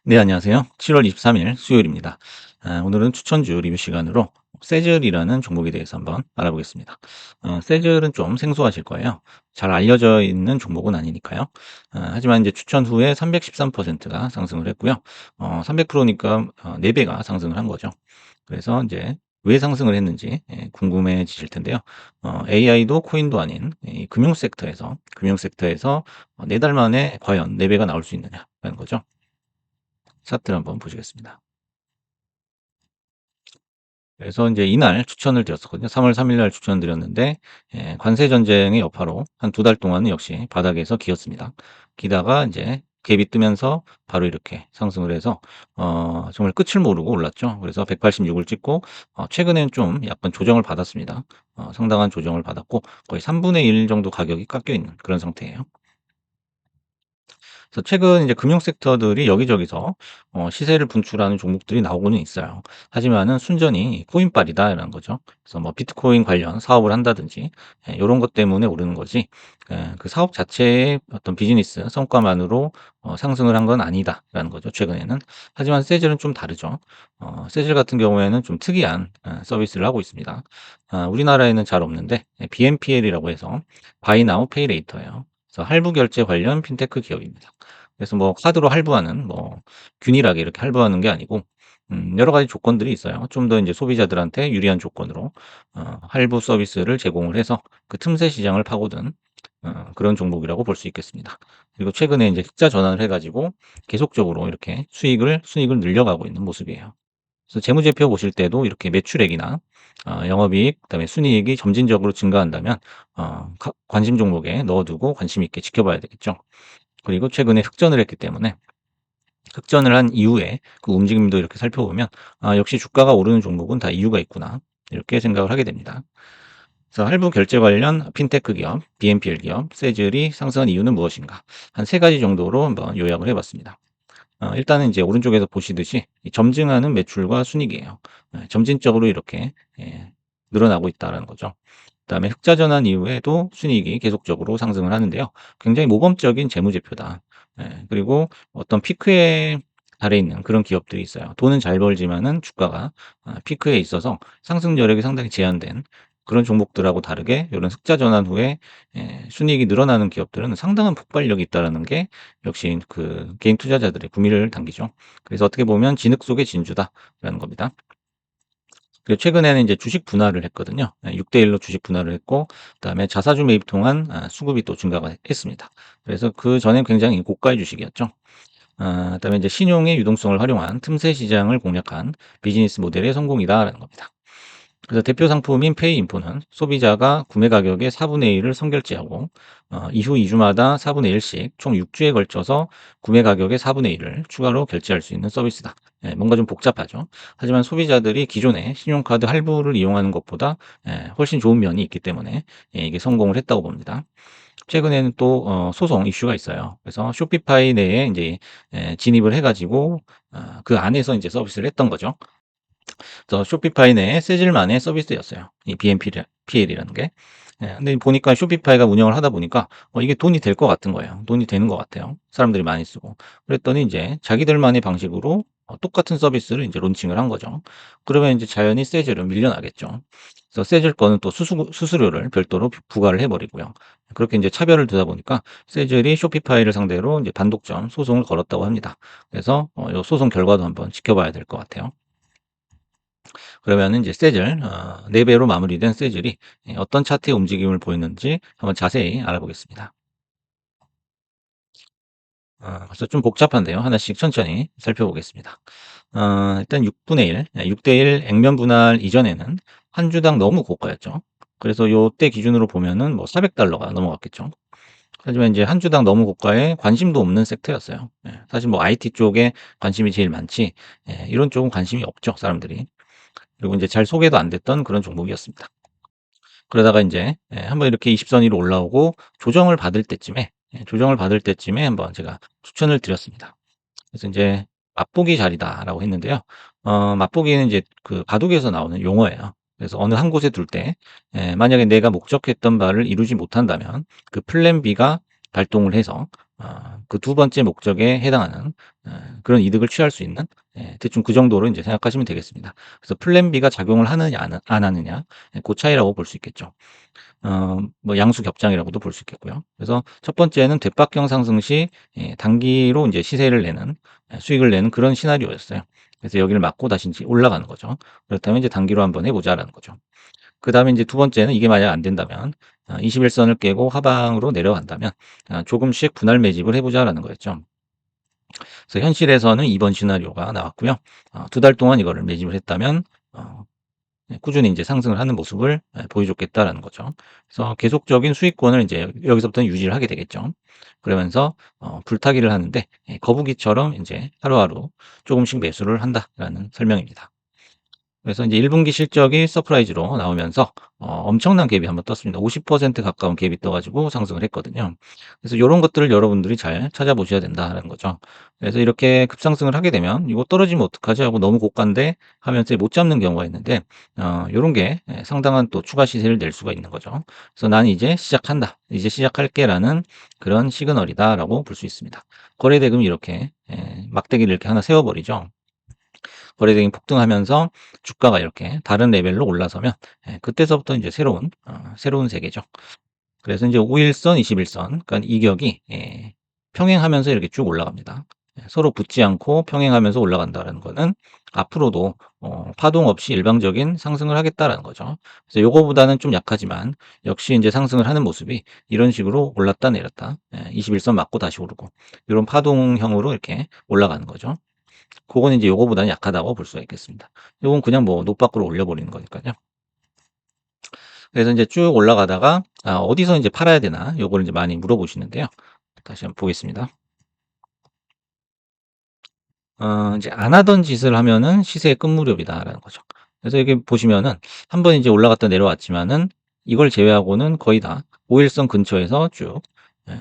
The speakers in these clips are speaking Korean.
네, 안녕하세요. 7월 23일 수요일입니다. 오늘은 추천주 리뷰 시간으로 세즐이라는 종목에 대해서 한번 알아보겠습니다. 세즐은 좀 생소하실 거예요. 잘 알려져 있는 종목은 아니니까요. 하지만 이제 추천 후에 313%가 상승을 했고요. 300%니까 4배가 상승을 한 거죠. 그래서 이제 왜 상승을 했는지 궁금해지실 텐데요. AI도 코인도 아닌 이 금융 섹터에서 4달 만에 과연 4배가 나올 수 있느냐라는 거죠. 차트를 한번 보시겠습니다. 그래서 이제 이날 추천을 드렸었거든요. 3월 3일 날 추천드렸는데 관세 전쟁의 여파로 한 2달 동안은 역시 바닥에서 기었습니다. 기다가 이제 갭이 뜨면서 바로 이렇게 상승을 해서 정말 끝을 모르고 올랐죠. 그래서 186을 찍고 최근에는 좀 약간 조정을 받았습니다. 상당한 조정을 받았고 거의 3분의 1 정도 가격이 깎여 있는 그런 상태예요. 그래서 최근 이제 금융 섹터들이 여기저기서 시세를 분출하는 종목들이 나오고는 있어요. 하지만은 순전히 코인빨이다라는 거죠. 그래서 뭐 비트코인 관련 사업을 한다든지 요런 것 때문에 오르는 거지 그 사업 자체의 어떤 비즈니스 성과만으로 상승을 한 건 아니다라는 거죠, 최근에는. 하지만 세즐은 좀 다르죠. 세즐 같은 경우에는 좀 특이한 서비스를 하고 있습니다. 우리나라에는 잘 없는데 BNPL이라고 해서 Buy Now Pay Later예요. 그래서 할부 결제 관련 핀테크 기업입니다. 그래서 뭐 카드로 할부하는 뭐 균일하게 이렇게 할부하는 게 아니고 여러 가지 조건들이 있어요. 좀 더 인제 소비자들한테 유리한 조건으로 할부 서비스를 제공을 해서 그 틈새 시장을 파고든 그런 종목이라고 볼 수 있겠습니다. 그리고 최근에 인제 흑자 전환을 해 가지고 계속적으로 이렇게 수익을 늘려가고 있는 모습이에요. 그래서 재무제표 보실 때도 이렇게 매출액이나 영업이익 그다음에 순이익이 점진적으로 증가한다면 가 관심 종목에 넣어 두고 관심 있게 지켜봐야 되겠죠. 그리고 최근에 흑전을 했기 때문에 흑전을 한 이후에 그 움직임도 이렇게 살펴보면 '아 역시 주가가 오르는 종목은 다 이유가 있구나.' 이렇게 생각을 하게 됩니다. 그래서 할부 결제 관련 핀테크 기업, BNPL 기업, 세즐이 상승한 이유는 무엇인가? 한 3 가지 정도로 한번 요약을 해 봤습니다. 일단은 이제 오른쪽에서 보시듯이 이 점증하는 매출과 순이익이에요. 점진적으로 이렇게 늘어나고 있다라는 거죠. 그다음에 흑자 전환 이후에도 순이익이 계속적으로 상승을 하는데요. 굉장히 모범적인 재무제표다. 그리고 어떤 피크에 달해 있는 그런 기업들이 있어요. 돈은 잘 벌지만은 주가가 피크에 있어서 상승 여력이 상당히 제한된 그런 종목들하고 다르게 이런 흑자 전환 후에 순이익이 늘어나는 기업들은 상당한 폭발력이 있다라는 게 역시 그 개인 투자자들의 구미를 당기죠. 그래서 어떻게 보면 '진흙 속의 진주다.'라는 겁니다. 그리고 최근에는 이제 주식 분할을 했거든요. 6대 1로 주식 분할을 했고 그다음에 자사주 매입 통한 수급이 또 증가가 했습니다. 그래서 그전엔 굉장히 고가의 주식이었죠. 그다음에 이제 신용의 유동성을 활용한 틈새 시장을 공략한 비즈니스 모델의 성공이다라는 겁니다. 그래서 대표 상품인 페이인포는 소비자가 구매 가격의 4분의 1을 선결제하고 이후 2주마다 4분의 1씩 총 6주에 걸쳐서 구매 가격의 4분의 1을 추가로 결제할 수 있는 서비스다. 뭔가 좀 복잡하죠. 하지만 소비자들이 기존에 신용카드 할부를 이용하는 것보다 훨씬 좋은 면이 있기 때문에 이게 성공을 했다고 봅니다. 최근에는 또 소송 이슈가 있어요. 그래서 쇼피파이 내에 인제 진입을 해 가지고 그 안에서 인제 서비스를 했던 거죠. 쇼피파이 내에 세질만의 서비스였어요. 이 BNPL이라는 게. 근데 보니까 쇼피파이가 운영을 하다 보니까 이게 돈이 될 것 같은 거예요. 돈이 되는 것 같아요. 사람들이 많이 쓰고. 그랬더니 인제 자기들만의 방식으로 똑같은 서비스를 인제 론칭을 한 거죠. 그러면 인제 자연히 세질은 밀려나겠죠. 그래서 세질 거는 또 수수료를 별도로 부과를 해 버리고요. 그렇게 인제 차별을 두다 보니까 세질이 쇼피파이를 상대로 인제 단독점 소송을 걸었다고 합니다. 그래서 요 소송 결과도 한번 지켜봐야 될 것 같아요. 그러면은 이제 세즐 4 배로 마무리된 세즐이 어떤 차트의 움직임을 보였는지 한번 자세히 알아보겠습니다. 그래서 좀 복잡한데요. 하나씩 천천히 살펴보겠습니다. 일단 6분의 1, 6대 1 액면 분할 이전에는 한 주당 너무 고가였죠. 그래서 요때 기준으로 보면은 뭐 $400가 넘어갔겠죠. 하지만 인제 한 주당 너무 고가에 관심도 없는 섹터였어요. 사실 뭐 IT 쪽에 관심이 제일 많지 이런 쪽은 관심이 없죠, 사람들이. 그리고 인제 잘 소개도 안 됐던 그런 종목이었습니다. 그러다가 인제 한번 이렇게 20선 위로 올라오고 조정을 받을 때쯤에 한번 제가 추천을 드렸습니다. 그래서 인제 "맛보기 자리다."라고 했는데요. 맛보기는 이제 그 바둑에서 나오는 용어예요. 그래서 어느 한 곳에 둘 때 만약에 내가 목적했던 바를 이루지 못한다면 그 플랜 B가 발동을 해서 그 두 번째 목적에 해당하는 그런 이득을 취할 수 있는 대충 그 정도로 인제 생각하시면 되겠습니다. 그래서 플랜 B가 작용을 하느냐 안 하느냐 고 차이라고 볼 수 있겠죠. 뭐 양수 겹장이라고도 볼 수 있겠고요. 그래서 첫 번째는 돛박경 상승 시 단기로 인제 시세를 내는 수익을 내는 그런 시나리오였어요. 그래서 여기를 맞고 다시 인제 올라가는 거죠. 그렇다면 이제 '단기로 한번 해 보자.'라는 거죠. 그다음에 인제 두 번째는 이게 만약 안 된다면 21 선을 깨고 하방으로 내려간다면 '조금씩 분할 매집을 해 보자.'라는 거였죠. 그래서 현실에서는 2번 시나리오가 나왔고요. 2달 동안 이거를 매집을 했다면 어 꾸준히 인제 상승을 하는 모습을 보여줬겠다라는 거죠. 그래서 계속적인 수익권을 인제 여기서부터는 유지를 하게 되겠죠. 그러면서 불타기를 하는데 거북이처럼 인제 하루하루 쪼금씩 매수를 한다라는 설명입니다. 그래서 이제 1 분기 실적이 서프라이즈로 나오면서 엄청난 갭이 한번 떴습니다. 50% 가까운 갭이 떠 가지고 상승을 했거든요. 그래서 요런 것들을 여러분들이 잘 찾아보셔야 된다라는 거죠. 그래서 이렇게 급상승을 하게 되면 '이거 떨어지면 어떡하지?' 하고 '너무 고가인데.' 하면서 못 잡는 경우가 있는데 요런 게 상당한 또 추가 시세를 낼 수가 있는 거죠. 그래서 '난 이제 시작한다. 이제 시작할게.'라는 그런 시그널이다라고 볼 수 있습니다. 거래대금이 이렇게 막대기를 이렇게 하나 세워 버리죠. 거래대금이 폭등하면서 주가가 이렇게 다른 레벨로 올라서면 그때서부터 인제 새로운 세계죠. 그래서 인제 5 일선, 21 선 그러니까 이격이 평행하면서 이렇게 쭉 올라갑니다. 서로 붙지 않고 평행하면서 올라간다라는 거는 앞으로도 파동 없이 일방적인 상승을 하겠다라는 거죠. 그래서 요거보다는 좀 약하지만 역시 인제 상승을 하는 모습이 이런 식으로 올랐다 내렸다 21선 맞고 다시 오르고 요런 파동형으로 이렇게 올라가는 거죠. 고거는 인제 요거보다는 약하다고 볼 수가 있겠습니다. 요건 그냥 뭐 노빠꾸로 올려 버리는 거니깐요. 그래서 인제 쭉 올라가다가 어디서 인제 팔아야 되나 요거를 인제 많이 물어보시는데요. 다시 한번 보겠습니다. 인제 "안 하던 짓을 하면은 시세의 끝무렵이다."라는 거죠. 그래서 여기 보시면은 한번 인제 올라갔다 내려왔지만은 이걸 제외하고는 거의 다 5 일선 근처에서 쭉 예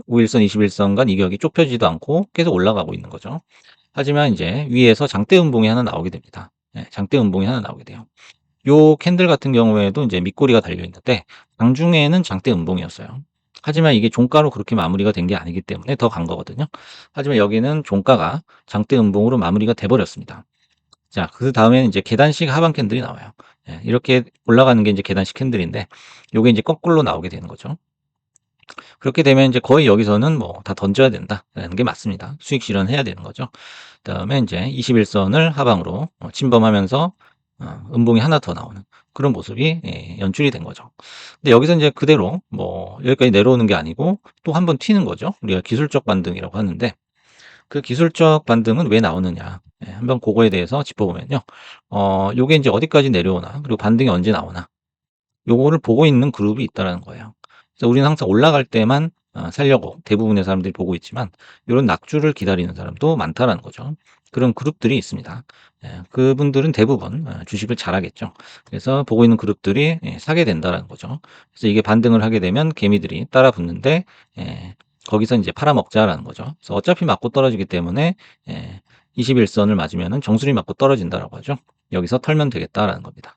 5 일선, 21 선 간 이격이 좁혀지지도 않고 계속 올라가고 있는 거죠. 하지만 인제 위에서 장대 음봉이 하나 나오게 됩니다. 장대 음봉이 하나 나오게 돼요. 요 캔들 같은 경우에도 인제 밑꼬리가 달려 있는데 장중에는 장대 음봉이었어요. 하지만 이게 종가로 그렇게 마무리가 된 게 아니기 때문에 더 간 거거든요. 하지만 여기는 종가가 장대 음봉으로 마무리가 돼 버렸습니다. 자 그다음에는 인제 계단식 하방 캔들이 나와요. 이렇게 올라가는 게 인제 계단식 캔들인데 요게 인제 거꾸로 나오게 되는 거죠. 그렇게 되면 인제 거의 여기서는 뭐 '다 던져야 된다.'라는 게 맞습니다. 수익 실현해야 되는 거죠. 그다음에 인제 21 선을 하방으로 침범하면서 음봉이 하나 더 나오는 그런 모습이 연출이 된 거죠. 근데 여기서 인제 그대로 뭐 여기까지 내려오는 게 아니고 또 한 번 튀는 거죠. 우리가 기술적 반등이라고 하는데 그 기술적 반등은 왜 나오느냐. 한번 고거에 대해서 짚어보면요. 요게 인제 어디까지 내려오나 그리고 반등이 언제 나오나 요거를 보고 있는 그룹이 있다라는 거예요. 그래서 우리는 항상 올라갈 때만 사려고 대부분의 사람들이 보고 있지만 요런 낙주를 기다리는 사람도 많다라는 거죠. 그런 그룹들이 있습니다. 그분들은 대부분 주식을 잘하겠죠. 그래서 보고 있는 그룹들이 사게 된다라는 거죠. 그래서 이게 반등을 하게 되면 개미들이 따라 붙는데 거기서 인제 팔아먹자라는 거죠. 그래서 어차피 맞고 떨어지기 때문에 예 21 선을 맞으면은 정수리 맞고 떨어진다라고 하죠. 여기서 털면 되겠다라는 겁니다.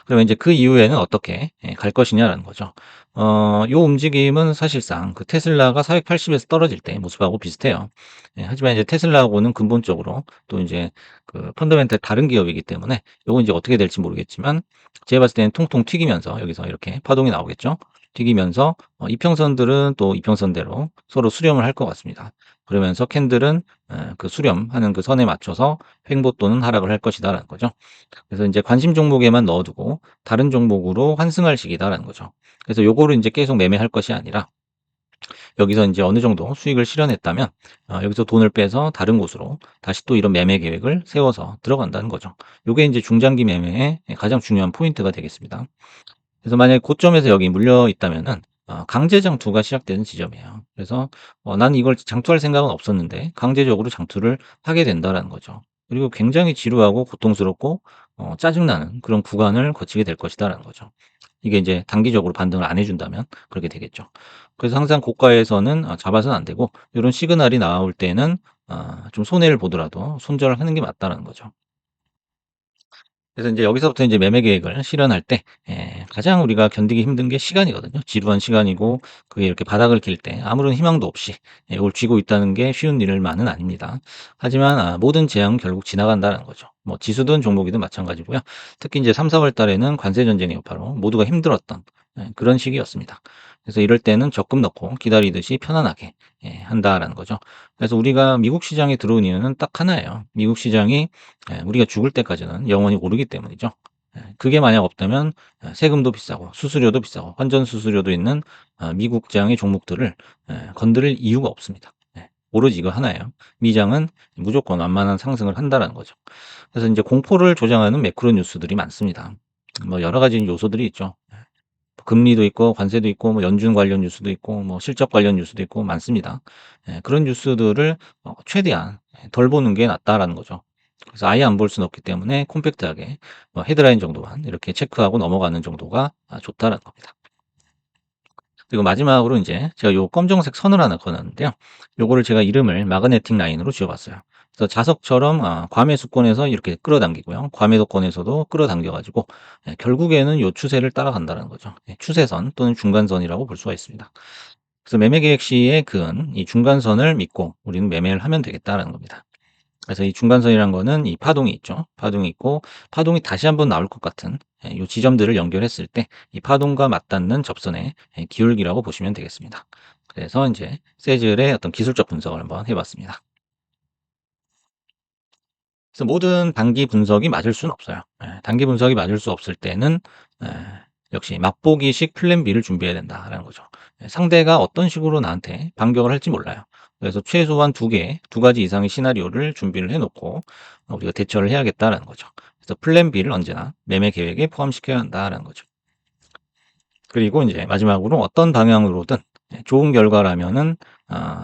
그러면 인제 그 이후에는 어떻게 갈 것이냐라는 거죠. 요 움직임은 사실상 그 테슬라가 480 에서 떨어질 때 모습하고 비슷해요. 하지만 이제 테슬라하고는 근본적으로 또 인제 그 펀더멘털 다른 기업이기 때문에 요건 이제 어떻게 될지 모르겠지만 제가 봤을 때는 통통 튀기면서 여기서 이렇게 파동이 나오겠죠. 튀기면서 이평선들은 또 이평선대로 서로 수렴을 할 것 같습니다. 그러면서 캔들은 그 수렴하는 그 선에 맞춰서 횡보 또는 하락을 할 것이다라는 거죠. 그래서 인제 관심 종목에만 넣어 두고 다른 종목으로 환승할 시기다라는 거죠. 그래서 요거를 인제 계속 매매할 것이 아니라 여기서 인제 어느 정도 수익을 실현했다면 여기서 돈을 빼서 다른 곳으로 다시 또 이런 매매 계획을 세워서 들어간다는 거죠. 요게 인제 중장기 매매의 가장 중요한 포인트가 되겠습니다. 그래서 만약에 고점에서 여기 물려 있다면은 강제 장투가 시작되는 지점이에요. 그래서 '난 이걸 장투할 생각은 없었는데 강제적으로 장투를 하게 된다.'라는 거죠. 그리고 굉장히 지루하고 고통스럽고 짜증나는 그런 구간을 거치게 될 것이다라는 거죠. 이게 인제 단기적으로 반등을 안 해 준다면 그렇게 되겠죠. 그래서 항상 고가에서는 잡아서는 안 되고 요런 시그널이 나올 때는 좀 손해를 보더라도 손절을 하는 게 맞다라는 거죠. 그래서 인제 여기서부터 인제 매매 계획을 실현할 때 가장 우리가 견디기 힘든 게 시간이거든요. 지루한 시간이고 그게 이렇게 바닥을 길 때 아무런 희망도 없이 이걸 쥐고 있다는 게 쉬운 일만은 아닙니다. 하지만 모든 재앙은 결국 지나간다는 거죠. 뭐 지수든 종목이든 마찬가지고요. 특히 인제 3-4월 달에는 관세 전쟁의 여파로 모두가 힘들었던 그런 시기였습니다. 그래서 이럴 때는 적금 넣고 기다리듯이 편안하게 한다라는 거죠. 그래서 우리가 미국 시장에 들어온 이유는 딱 하나예요. 미국 시장이 우리가 죽을 때까지는 영원히 오르기 때문이죠. 그게 만약 없다면 세금도 비싸고 수수료도 비싸고 환전 수수료도 있는 미국장의 종목들을 건드릴 이유가 없습니다. 오로지 이거 하나예요. 미장은 무조건 완만한 상승을 한다라는 거죠. 그래서 인제 공포를 조장하는 매크로 뉴스들이 많습니다. 뭐 여러 가지 요소들이 있죠. 금리도 있고 관세도 있고 뭐 연준 관련 뉴스도 있고 뭐 실적 관련 뉴스도 있고 많습니다. 그런 뉴스들을 최대한 덜 보는 게 낫다라는 거죠. 그래서 아예 안 볼 수는 없기 때문에 콤팩트하게 뭐 헤드라인 정도만 이렇게 체크하고 넘어가는 정도가 좋다라는 겁니다. 그리고 마지막으로 인제 제가 요 검정색 선을 하나 그어 놨는데요. 요거를 제가 이름을 마그네틱 라인으로 지어 봤어요. 그래서 자석처럼 과매수권에서 이렇게 끌어당기고요. 과매도권에서도 끌어당겨 가지고 결국에는 요 추세를 따라간다는 거죠. 추세선 또는 중간선이라고 볼 수가 있습니다. 그래서 매매 계획 시에 그은 이 중간선을 믿고 우리는 매매를 하면 되겠다라는 겁니다. 그래서 이 중간선이란 거는 이 파동이 있죠. 파동이 있고 파동이 다시 한번 나올 것 같은 요 지점들을 연결했을 때 이 파동과 맞닿는 접선의 기울기라고 보시면 되겠습니다. 그래서 인제 세즐의 어떤 기술적 분석을 한번 해 봤습니다. 그래서 모든 단기 분석이 맞을 수는 없어요. 단기 분석이 맞을 수 없을 때는 에 역시 맛보기식 플랜 B를 준비해야 된다라는 거죠. 상대가 어떤 식으로 나한테 반격을 할지 몰라요. 그래서 최소한 두 가지 이상의 시나리오를 준비를 해 놓고 우리가 대처를 해야겠다라는 거죠. 그래서 플랜 B를 언제나 매매 계획에 포함시켜야 한다라는 거죠. 그리고 인제 마지막으로 어떤 방향으로든 좋은 결과라면은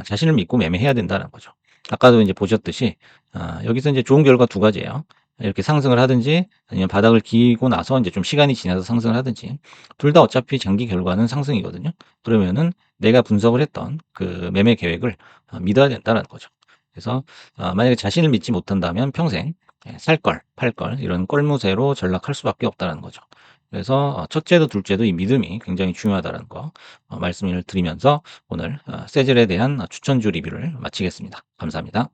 자신을 믿고 매매해야 된다는 거죠. 아까도 인제 보셨듯이 여기서 인제 좋은 결과 두 가지예요. 이렇게 상승을 하든지 아니면 바닥을 기고 나서 인제 좀 시간이 지나서 상승을 하든지 둘 다 어차피 장기 결과는 상승이거든요. 그러면은 내가 분석을 했던 그 매매 계획을 믿어야 된다라는 거죠. 그래서 만약에 자신을 믿지 못한다면 평생 살 걸, 팔 걸 이런 껄무새로 전락할 수밖에 없다라는 거죠. 그래서 첫째도 둘째도 이 믿음이 굉장히 중요하다는 거 말씀을 드리면서 오늘 세즐에 대한 추천주 리뷰를 마치겠습니다. 감사합니다.